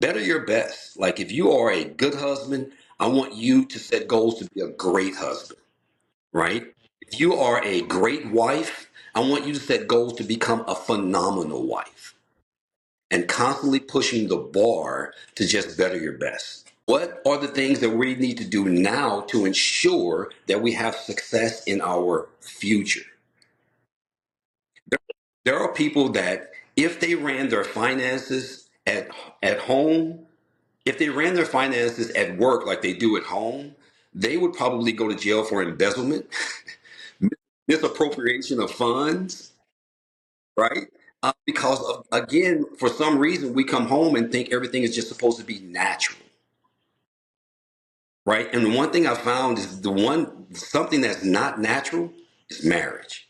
better your best. Like if you are a good husband, I want you to set goals to be a great husband, right? If you are a great wife, I want you to set goals to become a phenomenal wife and constantly pushing the bar to just better your best. What are the things that we need to do now to ensure that we have success in our future? There are people that if they ran their finances at home, if they ran their finances at work like they do at home, they would probably go to jail for embezzlement, misappropriation of funds, right? Because of, again, for some reason, we come home and think everything is just supposed to be natural, right? And the one thing I found is something that's not natural is marriage.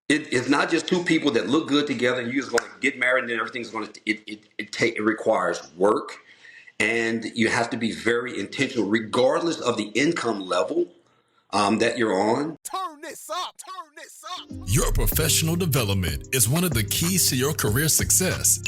It's not just two people that look good together and you're just going to get married and then everything's going to, it requires work, and you have to be very intentional regardless of the income level that you're on. Turn this up, turn this up. Your professional development is one of the keys to your career success.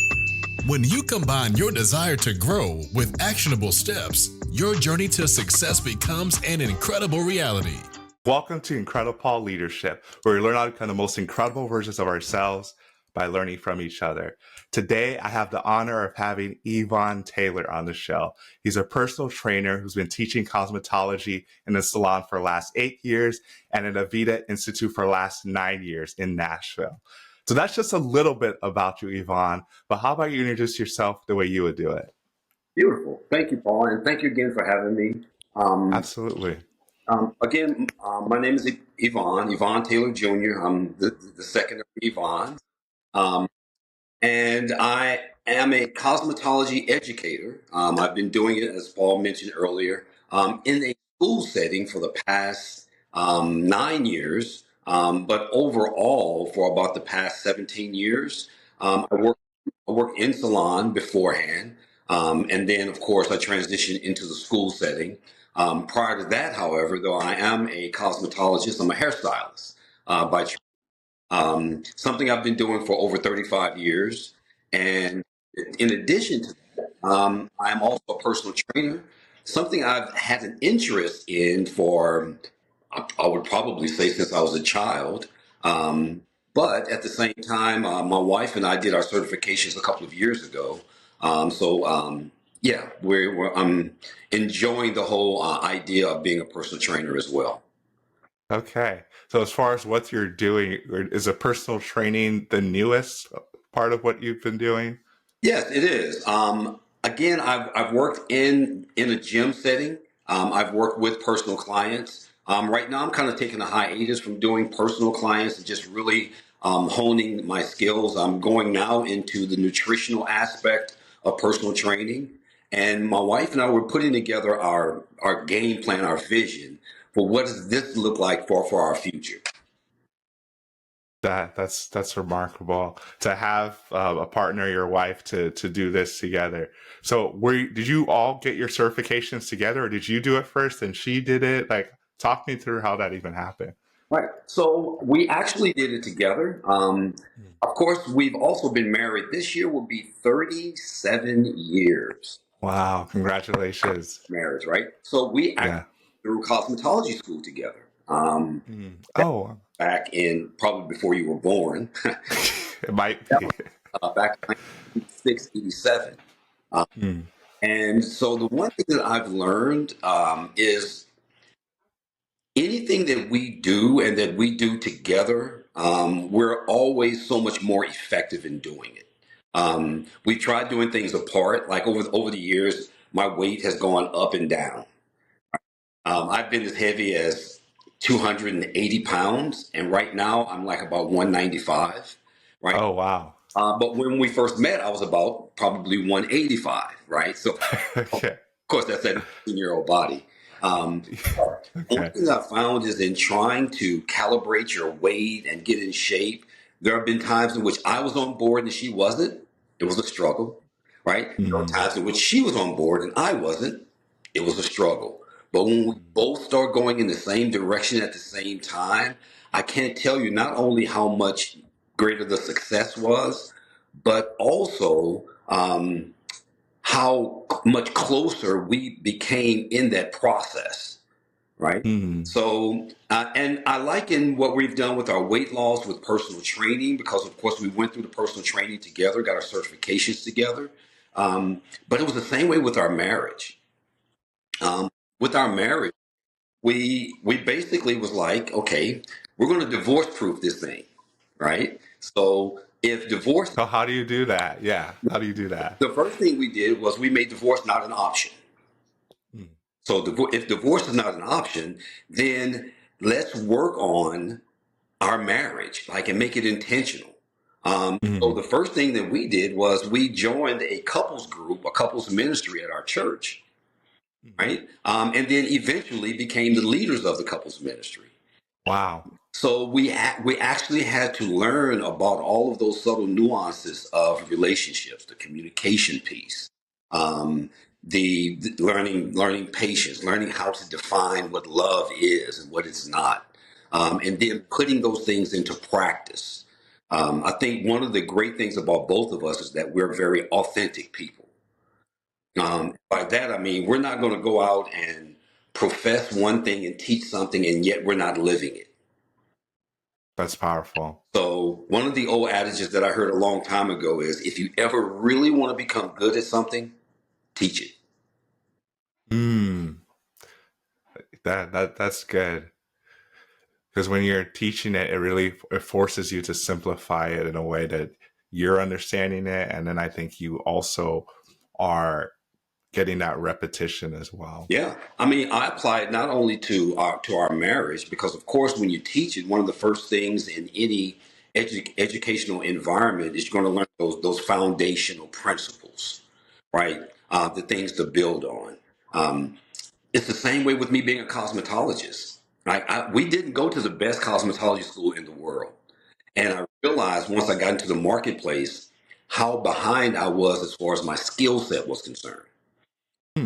When you combine your desire to grow with actionable steps, your journey to success becomes an incredible reality. Welcome to IncrediPaul Leadership, where we learn how to become the most incredible versions of ourselves by learning from each other. Today, I have the honor of having Evon Taylor on the show. He's a personal trainer who's been teaching cosmetology in the salon for the last 8 years and at Avita Institute for the last 9 years in Nashville. So that's just a little bit about you, Evon. But how about you introduce yourself the way you would do it? Beautiful. Thank you, Paul. And thank you again for having me. Absolutely. My name is Evon Taylor Jr. I'm the second of Evon. And I am a cosmetology educator. I've been doing it, as Paul mentioned earlier, in a school setting for the past 9 years. But overall, for about the past 17 years, I worked in salon beforehand. And then, of course, I transitioned into the school setting. Prior to that, however, though I am a cosmetologist, I'm a hairstylist by trade. Something I've been doing for over 35 years. And in addition to that, I am also a personal trainer, something I've had an interest in for, I would probably say, since I was a child. But at the same time, my wife and I did our certifications a couple of years ago. Yeah, I'm enjoying the whole idea of being a personal trainer as well. Okay. So as far as what you're doing, is a personal training the newest part of what you've been doing? Yes, it is. Again, I've worked in a gym setting. I've worked with personal clients. Right now, I'm kind of taking a hiatus from doing personal clients and just really honing my skills. I'm going now into the nutritional aspect of personal training. And my wife and I were putting together our game plan, our vision for what does this look like for our future. That's remarkable to have a partner, your wife, to do this together. So did you all get your certifications together, or did you do it first and she did it? Like, talk me through how that even happened. Right. So we actually did it together. Of course, we've also been married. This year will be 37 years. Wow, congratulations. Marriage, right? So we actually through cosmetology school together. Oh, back in probably before you were born. it might be. Back in 1986, 87. And so the one thing that I've learned is anything that we do and that we do together, we're always so much more effective in doing it. We tried doing things apart. Like over the years, my weight has gone up and down. I've been as heavy as 280 pounds, and right now I'm like about 195. Right. Oh, wow. But when we first met, I was about probably 185. Right. So, Okay. of course, that's that 18-year-old body. One thing I found is in trying to calibrate your weight and get in shape, there have been times in which I was on board and she wasn't. It was a struggle, right? There were times in which she was on board and I wasn't. It was a struggle. But when we both start going in the same direction at the same time, I can't tell you not only how much greater the success was, but also how much closer we became in that process, right? Hmm. So, and I liken what we've done with our weight loss with personal training, because of course we went through the personal training together, got our certifications together. But it was the same way with our marriage. Um, with our marriage, we basically was like, okay, we're going to divorce proof this thing, right? So if divorce, So how do you do that? Yeah, how do you do that? the first thing we did was we made divorce not an option. Hmm. So if divorce is not an option, then let's work on our marriage, like, and make it intentional. So Hmm. the first thing that we did was we joined a couples group, a couples ministry at our church, right? And then eventually became the leaders of the couples ministry. Wow. So we actually had to learn about all of those subtle nuances of relationships, the communication piece, um, the learning patience, learning how to define what love is and what it's not, and then putting those things into practice. I think one of the great things about both of us is that we're very authentic people. By that I mean we're not going to go out and profess one thing and teach something, and yet we're not living it. That's powerful. So one of the old adages that I heard a long time ago is, if you ever really want to become good at something, teach it. Mm, that's good. Because when you're teaching it, it forces you to simplify it in a way that you're understanding it, and then I think you also are getting that repetition as well. Yeah, I mean, I apply it not only to our marriage, because of course, when you teach it, one of the first things in any educational environment is you're going to learn those foundational principles, right? The things to build on. Um, it's the same way with me being a cosmetologist. Right? We didn't go to the best cosmetology school in the world. And I realized once I got into the marketplace how behind I was as far as my skill set was concerned.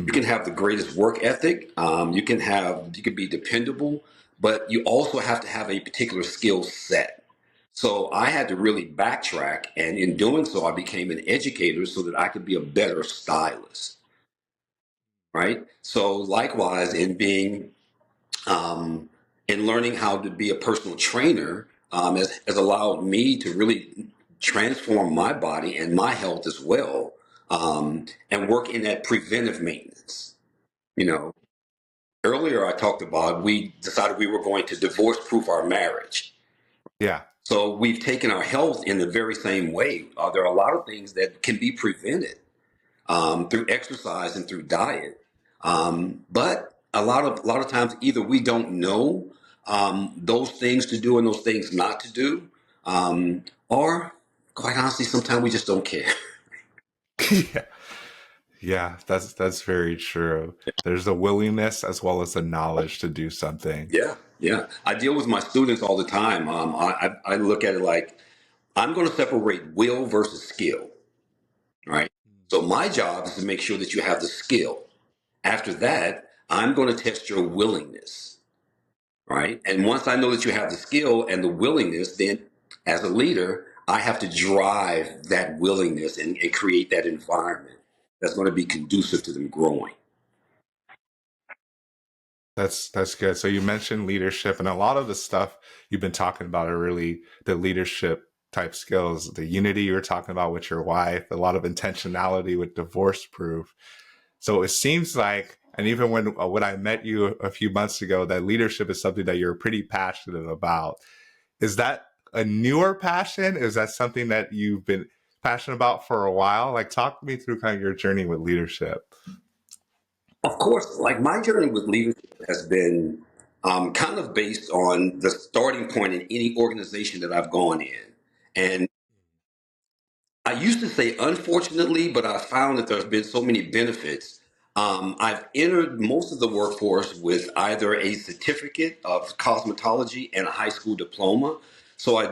You Hmm. can have the greatest work ethic, you can be dependable, but you also have to have a particular skill set. So I had to really backtrack, and in doing so, I became an educator so that I could be a better stylist, right? So likewise, um, in learning how to be a personal trainer, has allowed me to really transform my body and my health as well, and work in that preventive maintenance. You know, earlier I talked about we decided we were going to divorce proof our marriage. Yeah, So we've taken our health in the very same way. There are a lot of things that can be prevented through exercise and through diet. But a lot of times either we don't know those things to do and those things not to do, or quite honestly, sometimes we just don't care. yeah, yeah. That's very true. There's a willingness as well as the knowledge to do something. Yeah, yeah. I deal with my students all the time. I look at it like I'm going to separate will versus skill, right? So my job is to make sure that you have the skill. After that, I'm going to test your willingness, right? And once I know that you have the skill and the willingness, then as a leader, I have to drive that willingness and create that environment that's going to be conducive to them growing. That's good. So you mentioned leadership, and a lot of the stuff you've been talking about are really the leadership type skills. The unity you were talking about with your wife, a lot of intentionality with divorce proof. So it seems like, and even when I met you a few months ago, that leadership is something that you're pretty passionate about. Is that a newer passion? Is that something that you've been passionate about for a while? Like, talk me through kind of your journey with leadership. Of course, like my journey with leadership has been kind of based on the starting point in any organization that I've gone in. And I used to say unfortunately, but I found that there's been so many benefits. I've entered most of the workforce with either a certificate of cosmetology and a high school diploma. So I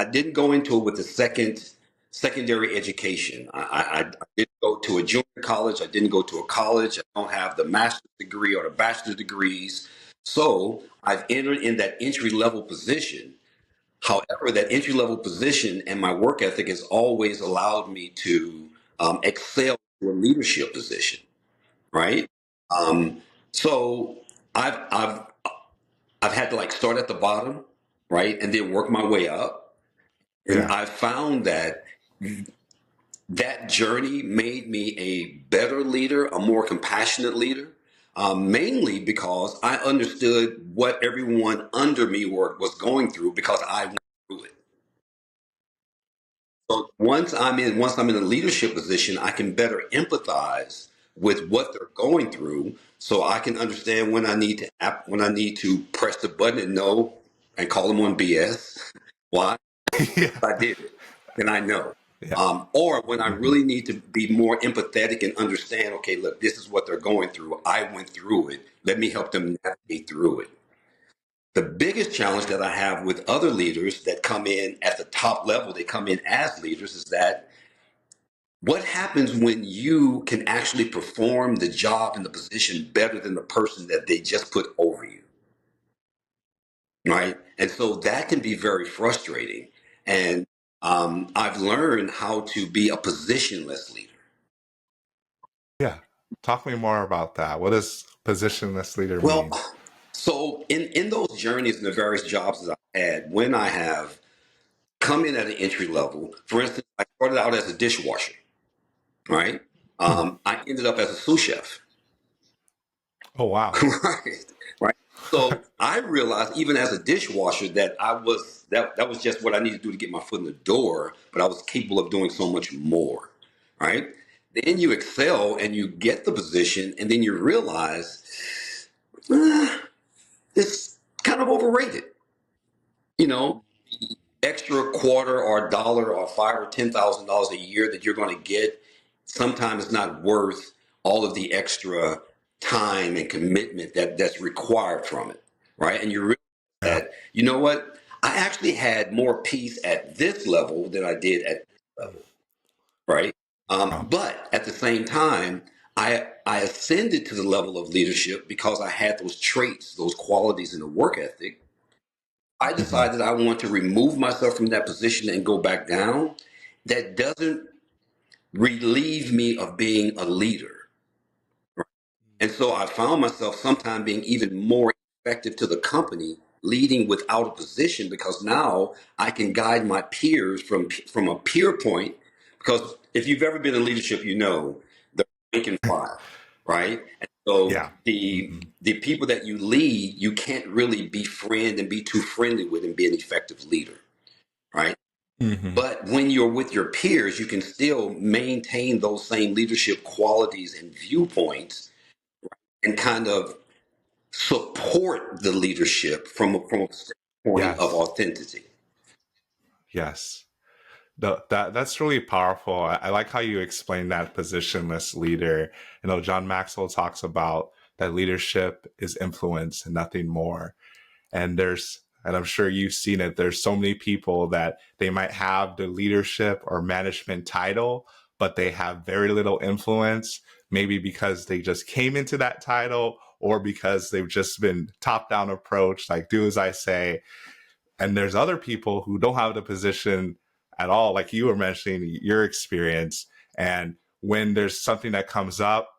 didn't go into it with a secondary education. I didn't go to a junior college. I didn't go to a college. I don't have the master's degree or the bachelor's degrees. So I've entered in that entry level position. However, that entry level position and my work ethic has always allowed me to excel to a leadership position, right? Um, so I've I've had to like start at the bottom, right, and then work my way up. And Yeah. I found that that journey made me a better leader, a more compassionate leader, mainly because I understood what everyone under me was going through because I went through it. So once I'm in a leadership position, I can better empathize with what they're going through, so I can understand when when I need to press the button and no, and call them on BS. Why? Yeah. I did it, then I know. Yeah. Or when I Hmm. really need to be more empathetic and understand, okay, look, this is what they're going through. I went through it. Let me help them navigate through it. The biggest challenge that I have with other leaders that come in at the top level, they come in as leaders, is that what happens when you can actually perform the job and the position better than the person that they just put over you, right? And so that can be very frustrating. And I've learned how to be a positionless leader. Yeah. Talk me more about that. What does positionless leader Well, mean? so in those journeys and the various jobs that I've had, when I have come in at an entry level, for instance, I started out as a dishwasher, right? Hmm. I ended up as a sous chef. Oh, wow. Right, right. So I realized even as a dishwasher that that was just what I needed to do to get my foot in the door, but I was capable of doing so much more. Right. Then you excel and you get the position, and then you realize it's kind of overrated. You know, extra quarter or dollar or $5,000 or $10,000 a year that you're going to get sometimes it's not worth all of the extra time and commitment that's required from it, right? And you realize Yeah. that, you know what, I actually had more peace at this level than I did at this level, right? Wow. But at the same time, I ascended to the level of leadership because I had those traits, those qualities in the work ethic. I Hmm. decided I want to remove myself from that position and go back down. That doesn't relieve me of being a leader. And so I found myself sometimes being even more effective to the company, leading without a position, because now I can guide my peers from a peer point. Because if you've ever been in leadership, you know the rank and file, right? And so Yeah. Hmm. the people that you lead, you can't really befriend and be too friendly with and be an effective leader, right? Hmm. But when you're with your peers, you can still maintain those same leadership qualities and viewpoints and kind of support the leadership from a standpoint of Yes. authenticity. Yes. That's really powerful. I like how you explain that positionless leader. You know, John Maxwell talks about that leadership is influence and nothing more. And I'm sure you've seen it, there's so many people that they might have the leadership or management title, but they have very little influence, maybe because they just came into that title or because they've just been top down approach, like do as I say. And there's other people who don't have the position at all, like you were mentioning your experience. And when there's something that comes up,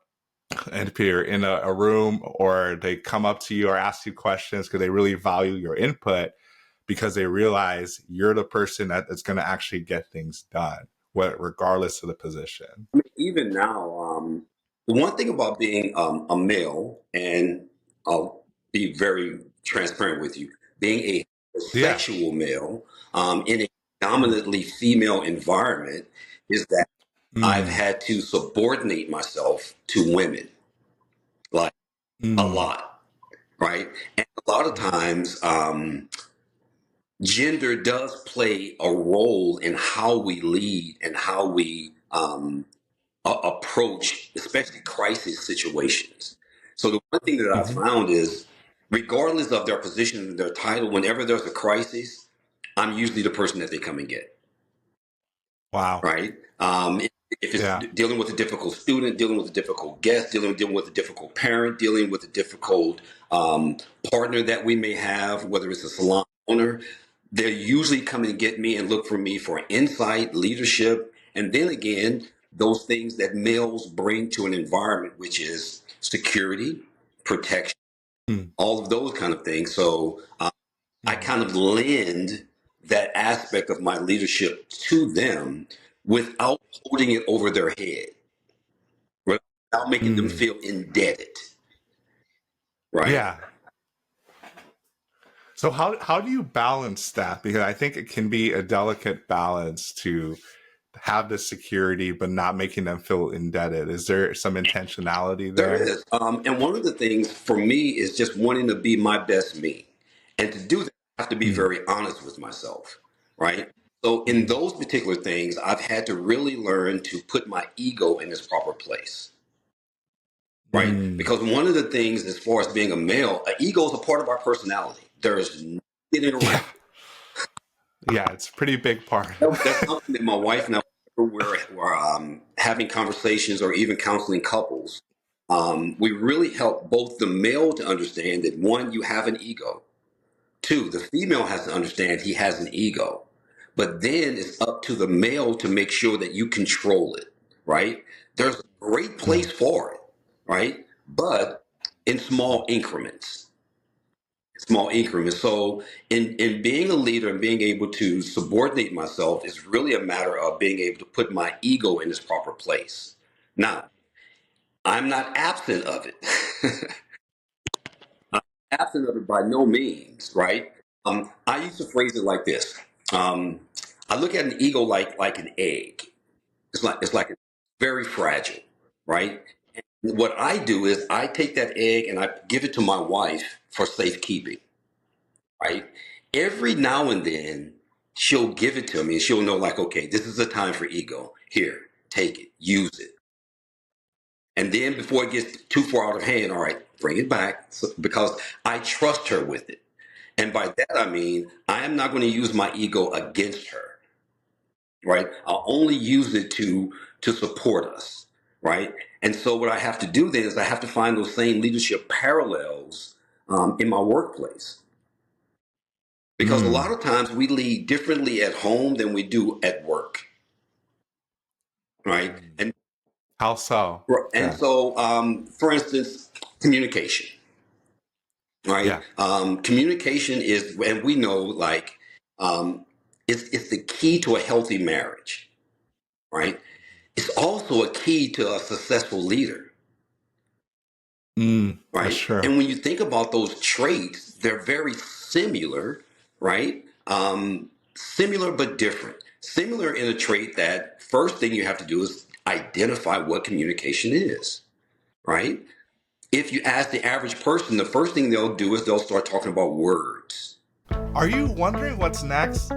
and if you're in a room or they come up to you or ask you questions because they really value your input, because they realize you're the person that's going to actually get things done, regardless of the position. I mean, even now, the one thing about being a male, and I'll be very transparent with you, being a Yeah. sexual male in a dominantly female environment is that I've Mm. had to subordinate myself to women, like a Mm. lot, right? And a lot of times, gender does play a role in how we lead and how we approach, especially crisis situations. So the one thing that I've Hmm. found is, regardless of their position and their title, whenever there's a crisis, I'm usually the person that they come and get, Wow. right? If it's Yeah. dealing with a difficult student, dealing with a difficult guest, dealing with a difficult parent, dealing with a difficult um, partner that we may have, whether it's a salon owner, they're usually coming to get me and look for me for insight, leadership, and then again, those things that males bring to an environment, which is security, protection, Mm. all of those kind of things. So I Mm. kind of lend that aspect of my leadership to them without holding it over their head, without making them Mm. feel indebted, right? Yeah. So how do you balance that? Because I think it can be a delicate balance to have the security but not making them feel indebted. Is there some intentionality There there? is. And one of the things for me is just wanting to be my best me. And to do that, I have to be Mm. very honest with myself, right? So in Mm. those particular things, I've had to really learn to put my ego in its proper place, right? Mm. Because one of the things, as far as being a male, an ego is a part of our personality. There is no getting Yeah. around. Yeah, it's a pretty big part. That's something that my wife and I, whenever we're having conversations or even counseling couples, we really help both the male to understand that one, you have an ego. Two, the female has to understand he has an ego. But then it's up to the male to make sure that you control it, right? There's a great Mm. place for it, right? But in small increments. So in being a leader and being able to subordinate myself is really a matter of being able to put my ego in its proper place. Now, I'm not absent of it. Absent of it by no means, right? I used to phrase it like this. Um, I look at an ego like an egg. It's like very fragile, right? And what I do is I take that egg and I give it to my wife for safekeeping, right? Every now and then she'll give it to me and she'll know like, okay, this is the time for ego. Here, take it, use it. And then before it gets too far out of hand, all right, bring it back because I trust her with it. And by that, I mean, I am not going to use my ego against her, right? I'll only use it to support us, right? And so what I have to do then is I have to find those same leadership parallels in my workplace. Because a lot Mm. of times we lead differently at home than we do at work, right? Mm. And How so? and Yeah. so, for instance, communication, right? Yeah. Communication is, and we know, like, um, it's the key to a healthy marriage, right? It's also a key to a successful leader, Mm. That's right? true. And when you think about those traits, they're very similar, right? Similar but different. Similar in a trait that first thing you have to do is identify what communication is, right? If you ask the average person, the first thing they'll do is they'll start talking about words. Are you wondering what's next?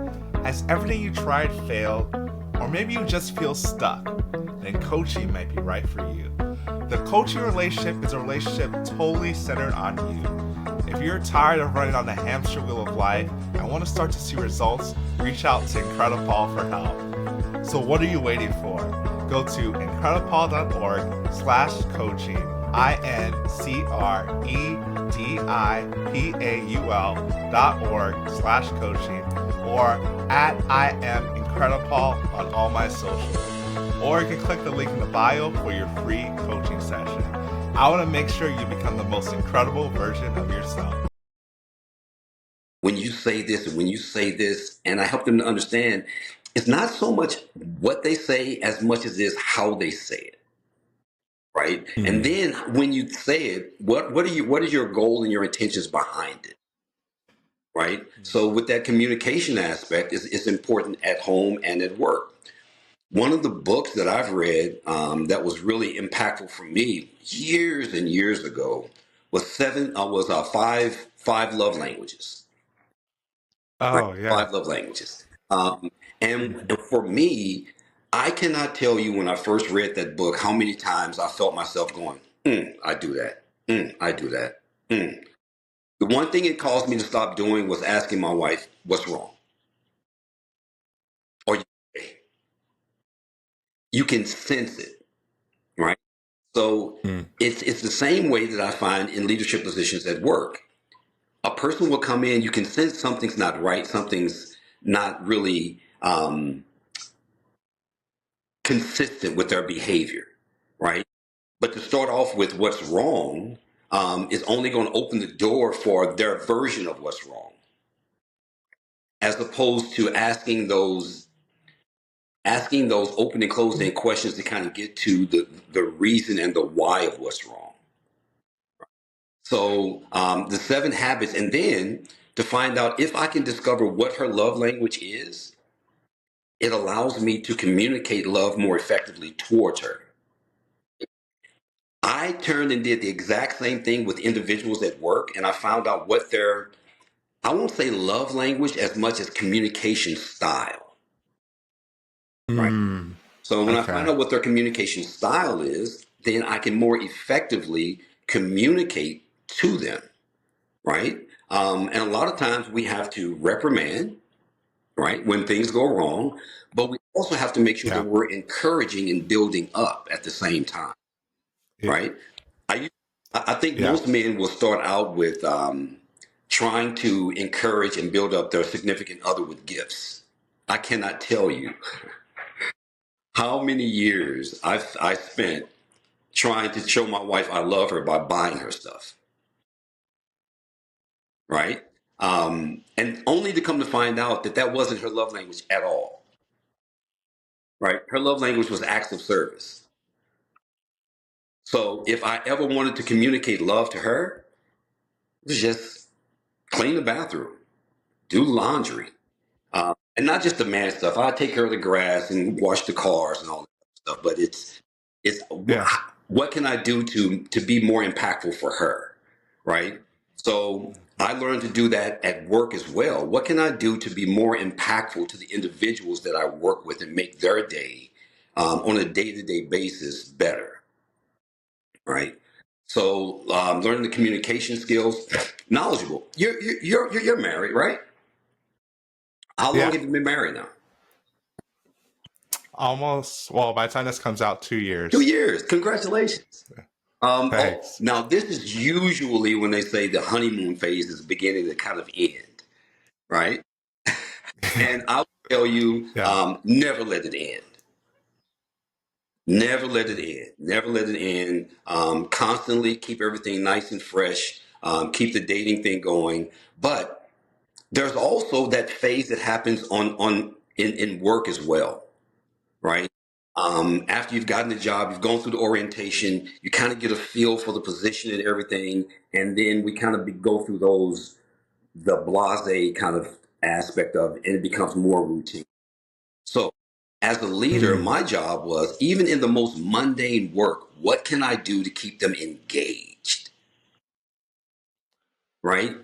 Has everything you tried failed? Or maybe you just feel stuck? Then coaching might be right for you. The coaching relationship is a relationship totally centered on you. If you're tired of running on the hamster wheel of life and want to start to see results, reach out to IncrediPaul for help. So what are you waiting for? Go to IncrediPaul.org/coaching, IncrediPaul.org/coaching, or at I am IncrediPaul on all my socials. Or you can click the link in the bio for your free coaching session. I want to make sure you become the most incredible version of yourself. When you say this and when you say this, and I help them to understand, it's not so much what they say as much as it is how they say it, right? And Mm. then when you say it, what is your goal and your intentions behind it, right? So with that communication aspect, it's important at home and at work. One of the books that I've read that was really impactful for me years and years ago was five love languages. Right, Oh, yeah. five love languages. And Mhm. for me, I cannot tell you when I first read that book how many times I felt myself going, I do that. I do that. Mm. The one thing it caused me to stop doing was asking my wife, what's wrong? Or you can sense it, right? So Mm. it's the same way that I find in leadership positions at work. A person will come in, you can sense something's not right, something's not really consistent with their behavior, right? But to start off with what's wrong is only going to open the door for their version of what's wrong, as opposed to asking those open and closing questions to kind of get to the reason and the why of what's wrong. So the 7 habits, and then to find out if I can discover what her love language is, it allows me to communicate love more effectively towards her. I turned and did the exact same thing with individuals at work, and I found out what their, I won't say love language as much as communication style, right? Mm, So when I find okay. out what their communication style is, then I can more effectively communicate to them, right? And a lot of times we have to reprimand, right, when things go wrong, but we also have to make sure that Yeah. we're encouraging and building up at the same time, Yeah. right? I I think Yeah. most men will start out with trying to encourage and build up their significant other with gifts. I cannot tell you how many years I spent trying to show my wife I love her by buying her stuff, right? And only to come to find out that that wasn't her love language at all, right? Her love language was acts of service. So if I ever wanted to communicate love to her, it was just clean the bathroom, do laundry, and not just the man stuff. I take care of the grass and wash the cars and all that stuff. But it's Yeah. what can I do to be more impactful for her, right? So I learned to do that at work as well. What can I do to be more impactful to the individuals that I work with and make their day on a day-to-day basis better, right? So learning the communication skills, knowledgeable. You're married, right? How long Yeah. have you been married now? Almost. Well, by the time this comes out, 2 years. 2 years. Congratulations. Oh, Thanks. now this is usually when they say the honeymoon phase is beginning to kind of end, right? And I will tell you, Yeah. never let it end. Never let it end. Never let it end. Constantly keep everything nice and fresh. Keep the dating thing going. But there's also that phase that happens in work as well, right? After you've gotten the job, you've gone through the orientation, you kind of get a feel for the position and everything, and then we kind of go through the blase kind of aspect of it, and it becomes more routine. So, as a leader, Mm, my job was even in the most mundane work, what can I do to keep them engaged? Right?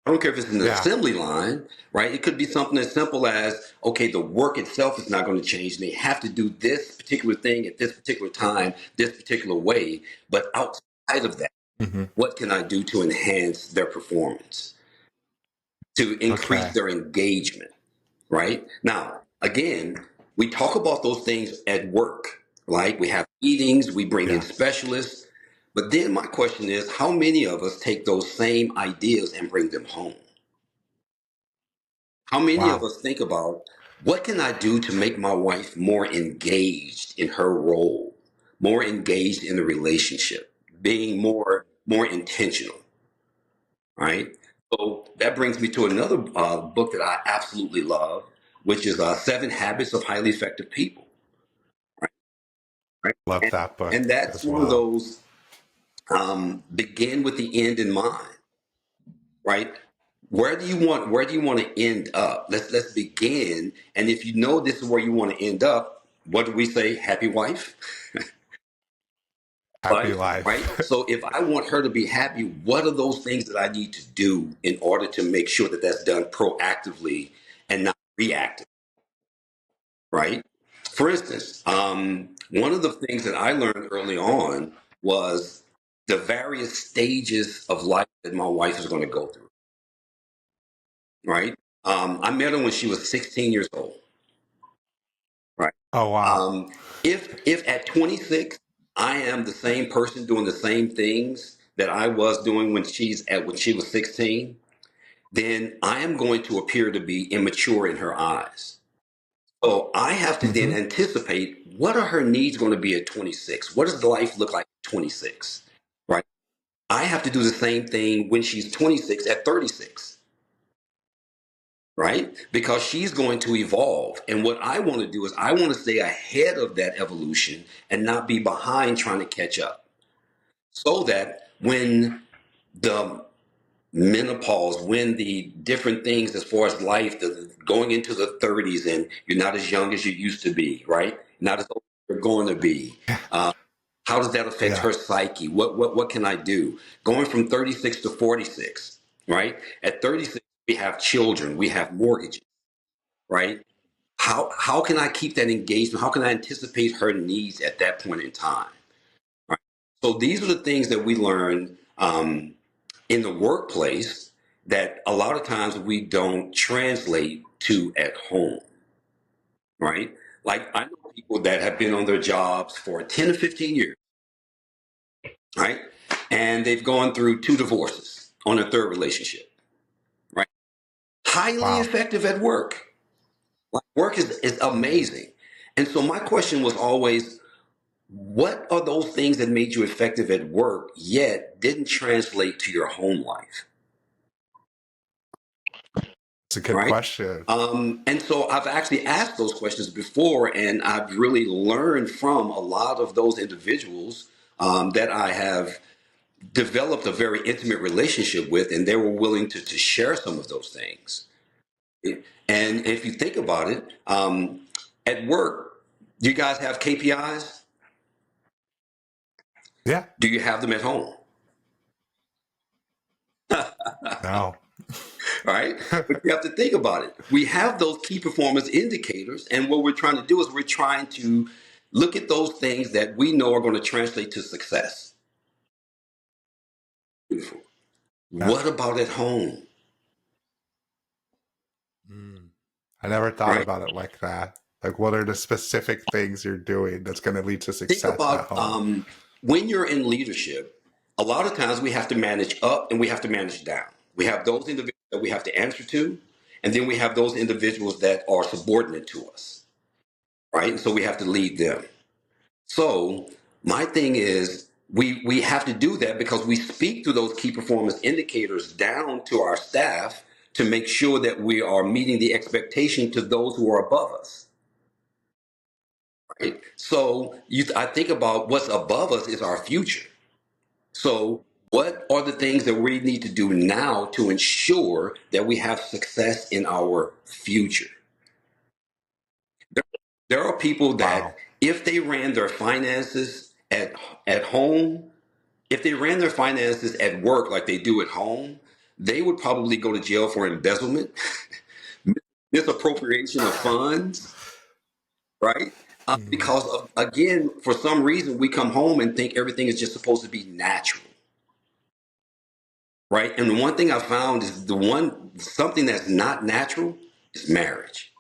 I don't care if it's an yeah. assembly line, right? It could be something as simple as, okay, the work itself is not going to change. They have to do this particular thing at this particular time, this particular way. But outside of that, Hmm. what can I do to enhance their performance, to increase Okay. their engagement, right? Now, again, we talk about those things at work, like we have meetings, we bring in Yeah. specialists. But then my question is, how many of us take those same ideas and bring them home? How many of Wow. us think about what can I do to make my wife more engaged in her role, more engaged in the relationship, being more intentional, right? So that brings me to another book that I absolutely love, which is 7 Habits of Highly Effective People, right? Right? Love And, that book and that's as one of well. those begin with the end in mind, right? Where do you want to end up? Let's begin. And if you know this is where you want to end up, what do we say? Happy wife, Happy life, right? life. So if I want her to be happy, what are those things that I need to do in order to make sure that that's done proactively and not reactive, right? For instance, one of the things that I learned early on was the various stages of life that my wife is going to go through, right? I met her when she was 16 years old, right? Oh, wow. Um, if at 26 I am the same person doing the same things that I was doing when she was 16, then I am going to appear to be immature in her eyes. So I have to then Hmm. anticipate what are her needs going to be at 26? What does life look like at 26? Right? I have to do the same thing when she's 26 at 36, right? Because she's going to evolve. And what I want to do is I want to stay ahead of that evolution and not be behind trying to catch up. So that when the menopause, when the different things as far as life, going into the 30s and you're not as young as you used to be, right? Not as old as you're going to be. How does that affect Yeah. her psyche? What can I do? Going from 36 to 46, right? At 36, we have children, we have mortgages, right? How can I keep that engagement? How can I anticipate her needs at that point in time? Right? So these are the things that we learn in the workplace that a lot of times we don't translate to at home, right? Like I know people that have been on their jobs for 10 to 15 years, right? And they've gone through two divorces on their third relationship, right? Highly Wow. effective at work. Like work is amazing. And so my question was always, what are those things that made you effective at work yet didn't translate to your home life, It's a good right? question. And so I've actually asked those questions before, and I've really learned from a lot of those individuals that I have developed a very intimate relationship with, and they were willing to share some of those things. And if you think about it, at work, do you guys have KPIs? Yeah. Do you have them at home? No. Right? But you have to think about it. We have those key performance indicators, and what we're trying to do is we're trying to look at those things that we know are going to translate to success. Beautiful. Yeah. What about at home? Mm. I never thought Right? about it like that. Like, what are the specific things you're doing that's going to lead to Think success at about home? when you're in leadership, a lot of times we have to manage up and we have to manage down. We have those individuals that we have to answer to, and then we have those individuals that are subordinate to us, right? And so we have to lead them. So my thing is we have to do that because we speak through those key performance indicators down to our staff to make sure that we are meeting the expectation to those who are above us. Right? So I think about what's above us is our future. So what are the things that we need to do now to ensure that we have success in our future? There are people that Wow. if they ran their finances at home, if they ran their finances at work like they do at home, they would probably go to jail for embezzlement, misappropriation of funds, right? Mm. Because of, again, for some reason, we come home and think everything is just supposed to be natural, right? And the one thing I found is something that's not natural is marriage.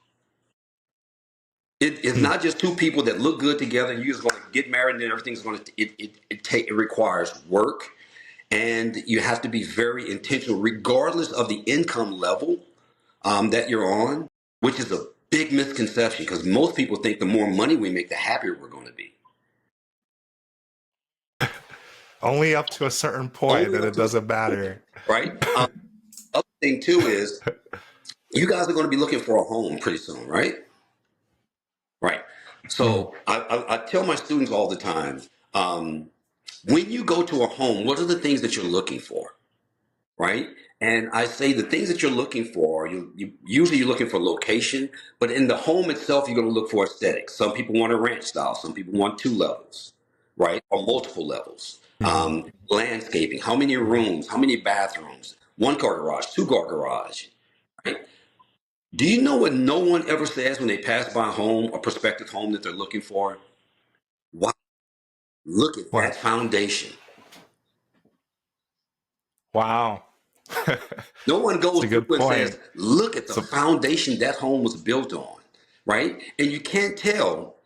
It's Mm. not just two people that look good together and you're just going to get married and then everything's going to, it requires work and you have to be very intentional regardless of the income level that you're on, which is a big misconception because most people think the more money we make, the happier we're going to be. Only up to a certain point, Only and up it to a doesn't certain point, matter. right? Other thing too is you guys are going to be looking for a home pretty soon, right? Right. Mm. So I tell my students all the time, when you go to a home, what are the things that you're looking for? Right? And I say the things that you're looking for, usually you're looking for location, but in the home itself, you're going to look for aesthetics. Some people want a ranch style, some people want two levels, right? Or multiple levels. Mm. Landscaping, how many rooms, how many bathrooms, one car garage, two car garage, right? Do you know what no one ever says when they pass by a home, a prospective home that they're looking for? Wow, look at that What? foundation. Wow. No one It's goes a through good and point. says, look at the So, foundation that home was built on, right? And you can't tell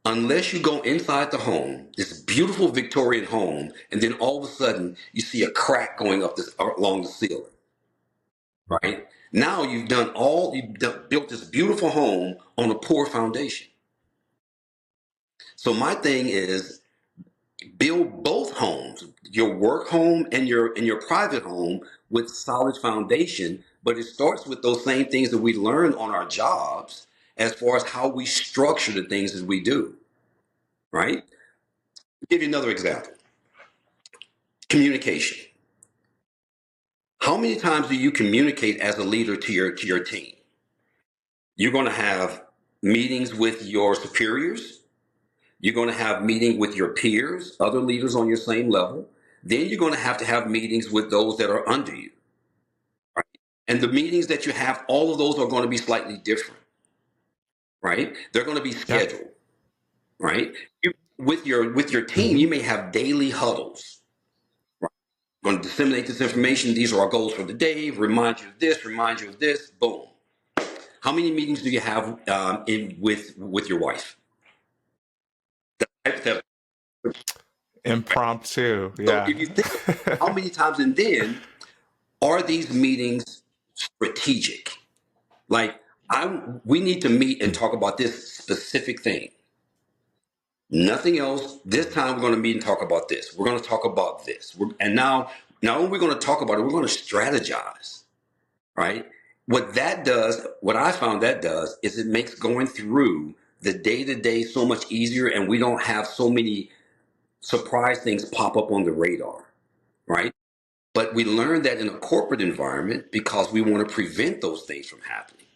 unless you go inside the home, this beautiful Victorian home, and then all of a sudden you see a crack going up along the ceiling, right? Now built this beautiful home on a poor foundation. So my thing is build both homes, your work home and your private home, with solid foundation. But it starts with those same things that we learn on our jobs, as far as how we structure the things that we do. Right? I'll give you another example. Communication. How many times do you communicate as a leader to your team? You're going to have meetings with your superiors. You're going to have meeting with your peers, other leaders on your same level. Then you're going to have meetings with those that are under you. Right? And the meetings that you have, all of those are going to be slightly different, right? They're going to be Yeah. scheduled, right? With your team, Hmm. you may have daily huddles. Right? Going to disseminate this information. These are our goals for the day. Remind you of this. Remind you of this. Boom. How many meetings do you have with your wife? Hypothetical. Impromptu. So Yeah. if you think about how many times, and then are these meetings strategic? Like, we need to meet and talk about this specific thing. Nothing else. This time we're going to meet and talk about this. We're going to talk about this. And now, not only we're going to talk about it, we're going to strategize, right? What I found that does, is it makes going through the day to day so much easier, and we don't have so many surprise things pop up on the radar, right? But we learn that in a corporate environment because we want to prevent those things from happening.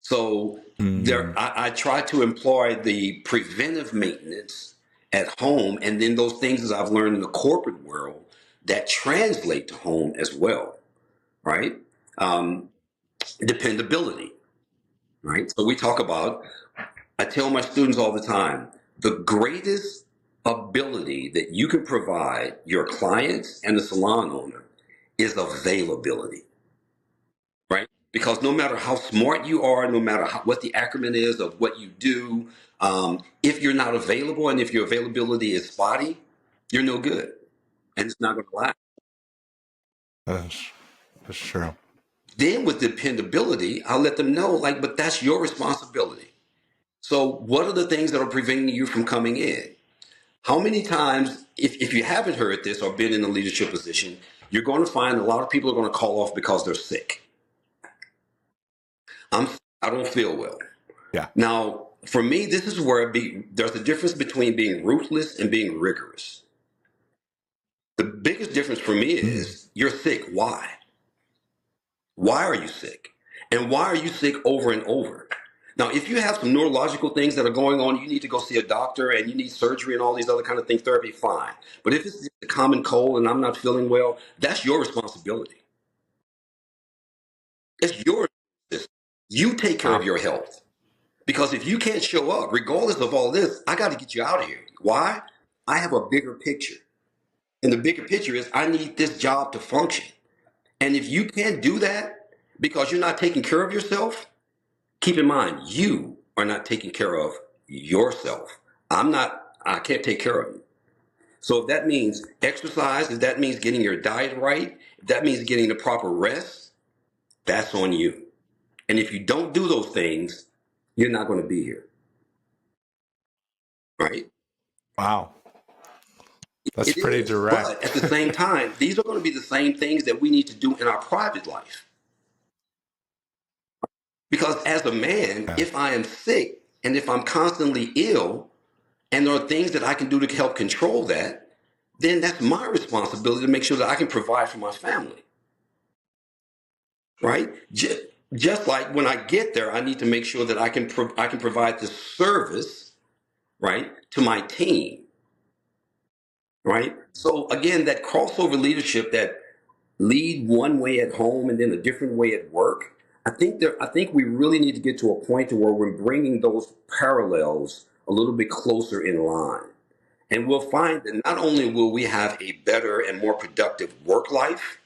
So Mm. I try to employ the preventive maintenance at home, and then those things, as I've learned in the corporate world, that translate to home as well, right? Um, Dependability, right? So we talk about, I tell my students all the time, the greatest ability that you can provide your clients and the salon owner is availability, right? Because no matter how smart you are, no matter what the acronym is of what you do, if you're not available and if your availability is spotty, you're no good, and it's not going to last. That's, that's true. Then with dependability, I'll let them know, like, but that's your responsibility. So what are the things that are preventing you from coming in? How many times, if you haven't heard this or been in a leadership position, you're going to find a lot of people are going to call off because they're sick. I don't feel well. Yeah. Now, for me, this is where there's a difference between being ruthless and being rigorous. The biggest difference for me Mm. is, you're sick. Why? Why are you sick? And why are you sick over and over? Now, if you have some neurological things that are going on, you need to go see a doctor and you need surgery and all these other kind of things, therapy, fine. But if it's just a common cold and I'm not feeling well, that's your responsibility. It's your business. You take care of Wow. your health. Because if you can't show up, regardless of all this, I got to get you out of here. Why? I have a bigger picture. And the bigger picture is, I need this job to function. And if you can't do that because you're not taking care of yourself, keep in mind, you are not taking care of yourself. I can't take care of you. So if that means exercise, if that means getting your diet right, if that means getting the proper rest, that's on you. And if you don't do those things, you're not going to be here. Right? Wow. That's It pretty is. But at the direct. same time, these are going to be the same things that we need to do in our private life. Because as a man, Yeah. if I am sick and if I'm constantly ill, and there are things that I can do to help control that, then that's my responsibility to make sure that I can provide for my family. Right? Just like when I get there, I need to make sure that I can provide the service, right, to my team. Right? So again, that crossover leadership, that lead one way at home and then a different way at work. I think we really need to get to a point to where we're bringing those parallels a little bit closer in line. And we'll find that not only will we have a better and more productive work life,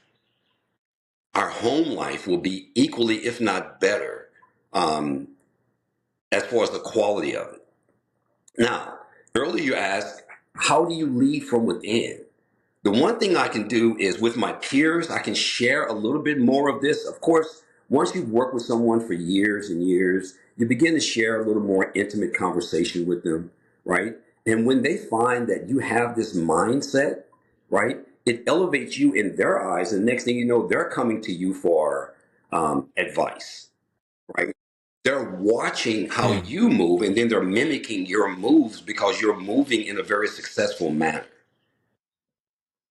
our home life will be equally, if not better, um, as far as the quality of it. Now, earlier you asked, how do you lead from within? The one thing I can do is with my peers, I can share a little bit more of this. Of course, once you've worked with someone for years and years, you begin to share a little more intimate conversation with them, right? And when they find that you have this mindset, right, it elevates you in their eyes. And next thing you know, they're coming to you for advice, right? They're watching how Mm. you move and then they're mimicking your moves because you're moving in a very successful manner,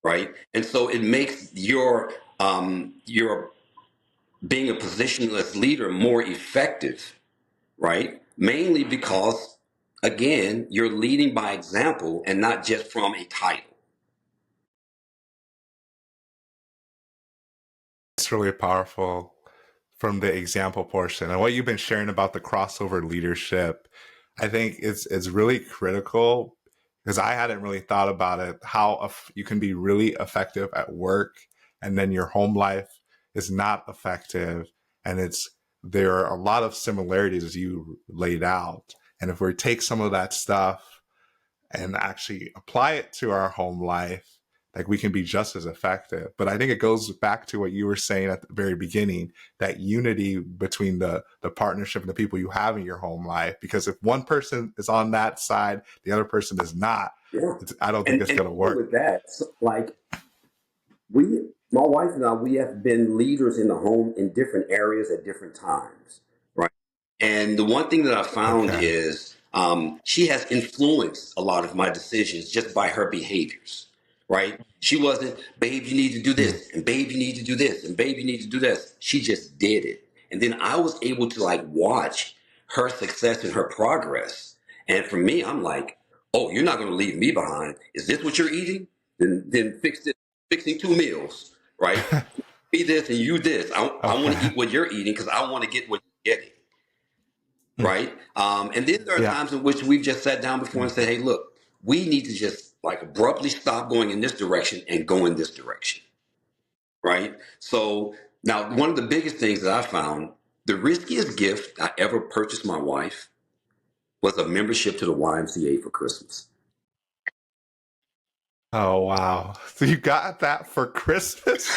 right? And so it makes your being a positionless leader more effective, right? Mainly because, again, you're leading by example and not just from a title. It's really powerful from the example portion and what you've been sharing about the crossover leadership. I think it's really critical because I hadn't really thought about it, how you can be really effective at work and then your home life is not effective. And there are a lot of similarities as you laid out. And if we take some of that stuff and actually apply it to our home life, like we can be just as effective. But I think it goes back to what you were saying at the very beginning, that unity between the partnership and the people you have in your home life. Because if one person is on that side, the other person is not, Yeah. I don't think it's And going to work. with that, so, like my wife and I, we have been leaders in the home in different areas at different times, right? And the one thing that I found Okay. is she has influenced a lot of my decisions just by her behaviors, right? She wasn't, babe, you need to do Mm. this, and babe, you need to do this, and babe, you need to do this. She just did it. And then I was able to like watch her success and her progress. And for me, I'm like, oh, you're not going to leave me behind. Is this what you're eating? Then fix it, fixing 2 meals, right? Eat this and you this. I want to Okay. eat what you're eating because I want to get what you're getting, Mm. right? And then there are Yeah. times in which we've just sat down before and said, hey, look, we need to just like abruptly stop going in this direction and go in this direction, right? So now, one of the biggest things that I found, the riskiest gift I ever purchased my wife was a membership to the YMCA for Christmas. Oh, wow. So you got that for Christmas?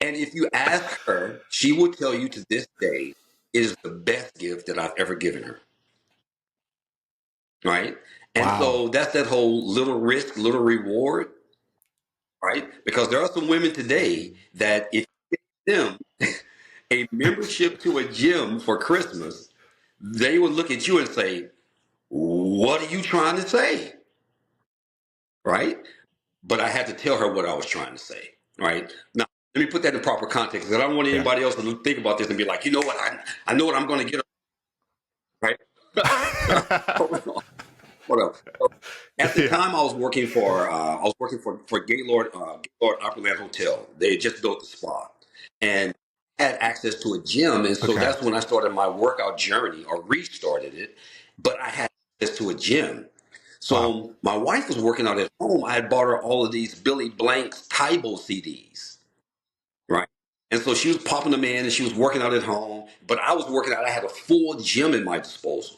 And if you ask her, she will tell you to this day, it is the best gift that I've ever given her. Right. And Wow. so that's that whole little risk, little reward, right? Because there are some women today that if you give them a membership to a gym for Christmas, they would look at you and say, what are you trying to say? Right. But I had to tell her what I was trying to say. Right. Now, let me put that in proper context because I don't want Yeah. anybody else to think about this and be like, you know what? I know what I'm going to get. Right. Hold on. Hold on. At the Yeah. time, I was working for Gaylord Opryland Hotel. They had just built the spa, and had access to a gym, and so Okay. that's when I started my workout journey or restarted it. But I had access to a gym, Wow. so my wife was working out at home. I had bought her all of these Billy Blank's Tybo CDs, right? And so she was popping them in, and she was working out at home. But I was working out. I had a full gym in my disposal.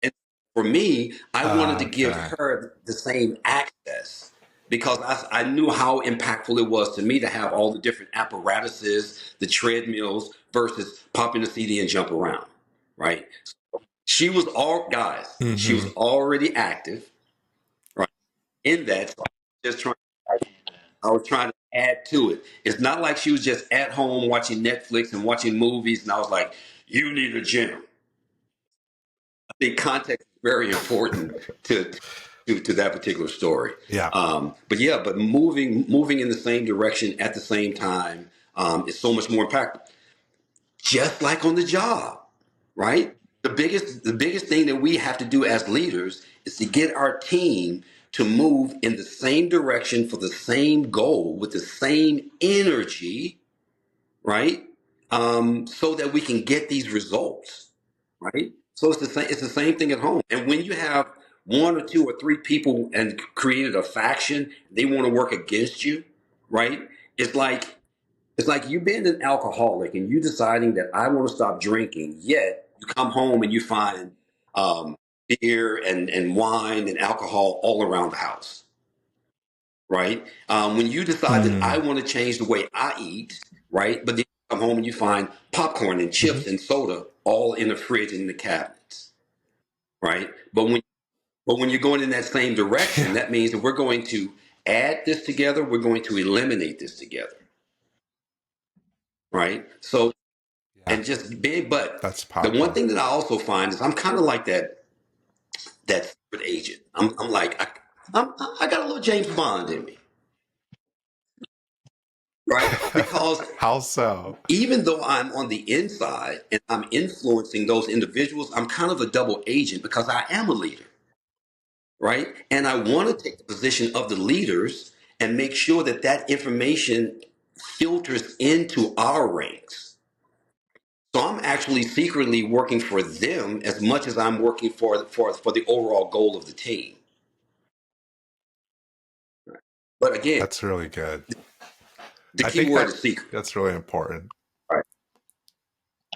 And for me, I wanted to give Okay. her the same access because I knew how impactful it was to me to have all the different apparatuses, the treadmills versus popping the CD and jump around, right? She was she was Mm-hmm. already active, right? In that, so I was trying to add to it. It's not like she was just at home watching Netflix and watching movies, and I was like, "You need a gym." I think context is very important to that particular story. Yeah. But moving in the same direction at the same time is so much more impactful. Just like on the job, right? The biggest thing that we have to do as leaders is to get our team to move in the same direction for the same goal with the same energy, right? So that we can get these results, right? So it's the same. It's the same thing at home. And when you have one or two or three people and created a faction, they want to work against you, right? It's like it's like you being an alcoholic and you deciding that I want to stop drinking. Yet you come home and you find um, beer and wine and alcohol all around the house. right? When you decide that I Mm. want to change the way I eat, right? But then you come home and you find popcorn and Hmm. chips and soda all in the fridge and in the cabinets, right? But when you're going in that same direction, Yeah. that means that we're going to add this together, we're going to eliminate this together, right? So, Yeah. and just big, but That's the one powerful. thing that I also find is I'm kind of like that secret agent. I'm like I got a little James Bond in me, right? Because How so? even though I'm on the inside and I'm influencing those individuals, I'm kind of a double agent because I am a leader, right? And I want to take the position of the leaders and make sure that that information filters into our ranks. So I'm actually secretly working for them as much as I'm working for the overall goal of the team. But again, That's really good. the I key think word is secret. that's really important. Right.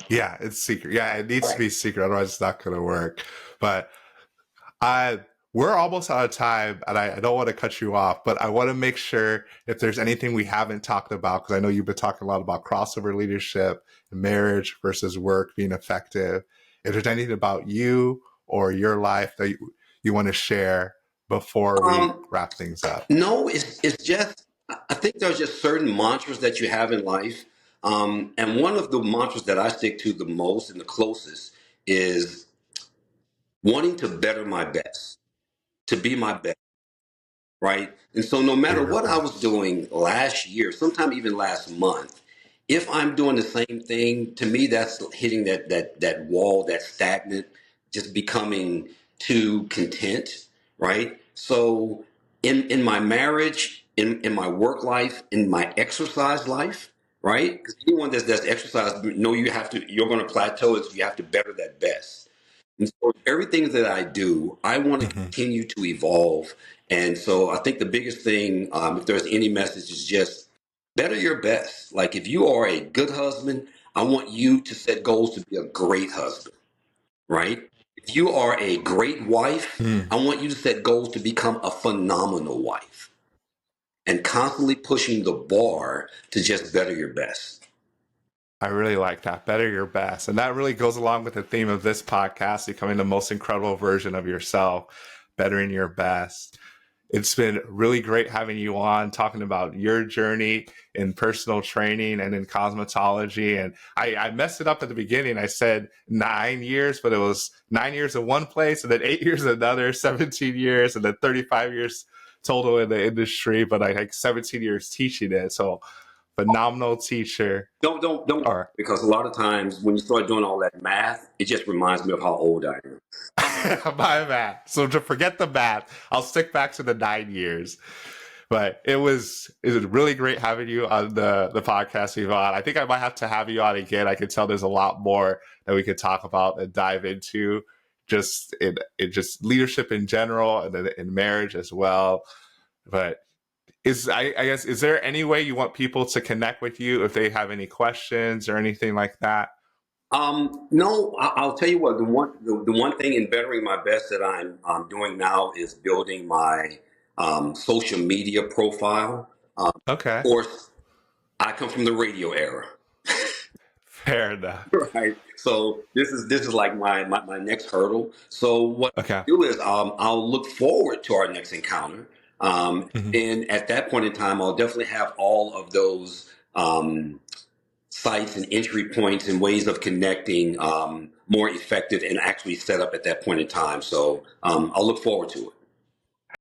Yeah, it's secret. Yeah, it needs to Right. be secret, otherwise it's not going to work. But I we're almost out of time, and I don't want to cut you off, but I want to make sure if there's anything we haven't talked about, because I know you've been talking a lot about crossover leadership, marriage versus work being effective. If there's anything about you or your life that you want to share before we Um, wrap things up. no, it's just I think there's just certain mantras that you have in life. And one of the mantras that I stick to the most and the closest is wanting to better my best, to be my best, right? And so no Be matter your what I was best. doing last year, sometime even last month, if I'm doing the same thing, to me that's hitting that wall, that stagnant, just becoming too content, right? So in my marriage, in my work life, in my exercise life, right? Because anyone that's exercise, know you're gonna plateau it, so you have to better that best. And so everything that I do, I want to Hmm. continue to evolve. And so I think the biggest thing, if there's any message, is just better your best. Like if you are a good husband, I want you to set goals to be a great husband, right? If you are a great wife, Mm. I want you to set goals to become a phenomenal wife and constantly pushing the bar to just better your best. I really like that. Better your best. And that really goes along with the theme of this podcast, becoming the most incredible version of yourself, bettering your best. It's been really great having you on, talking about your journey in personal training and in cosmetology. And I messed it up at the beginning. I said 9 years, but it was 9 years in one place and then 8 years in another, 17 years, and then 35 years total in the industry, but I like 17 years teaching it. So phenomenal teacher. Don't, Or because a lot of times when you start doing all that math, it just reminds me of how old I am. my math. So to forget the math, I'll stick back to the 9 years. But it was really great having you on the podcast, Evon. I think I might have to have you on again. I can tell there's a lot more that we could talk about and dive into, just in just leadership in general and then in marriage as well. But I guess is there any way you want people to connect with you if they have any questions or anything like that? No, I'll tell you what. The one thing in bettering my best that I'm doing now is building my social media profile. Of Okay, course, I come from the radio era, fair enough. right? So this is like my next hurdle. So what I Okay. do is I'll look forward to our next encounter. Mhm. And at that point in time, I'll definitely have all of those. Sites and entry points and ways of connecting more effective and actually set up at that point in time. So I'll look forward to it.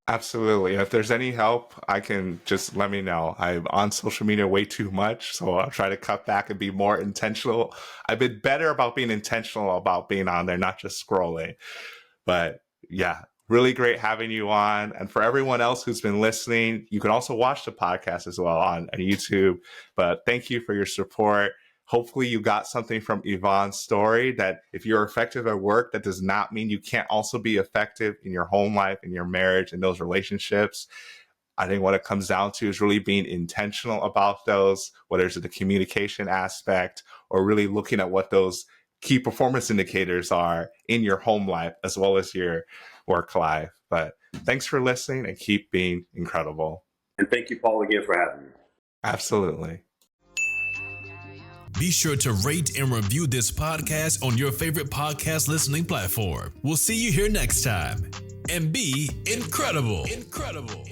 Absolutely. If there's any help, I can just let me know. I'm on social media way too much, so I'll try to cut back and be more intentional. I've been better about being intentional about being on there, not just scrolling. But yeah, really great having you on. And for everyone else who's been listening, you can also watch the podcast as well on YouTube. But thank you for your support. Hopefully, you got something from Yvonne's story that if you're effective at work, that does not mean you can't also be effective in your home life, in your marriage, in those relationships. I think what it comes down to is really being intentional about those, whether it's the communication aspect or really looking at what those key performance indicators are in your home life as well as your work life. But thanks for listening and keep being incredible. And thank you, Paul, again for having me. Absolutely. Be sure to rate and review this podcast on your favorite podcast listening platform. We'll see you here next time. And be incredible. Incredible.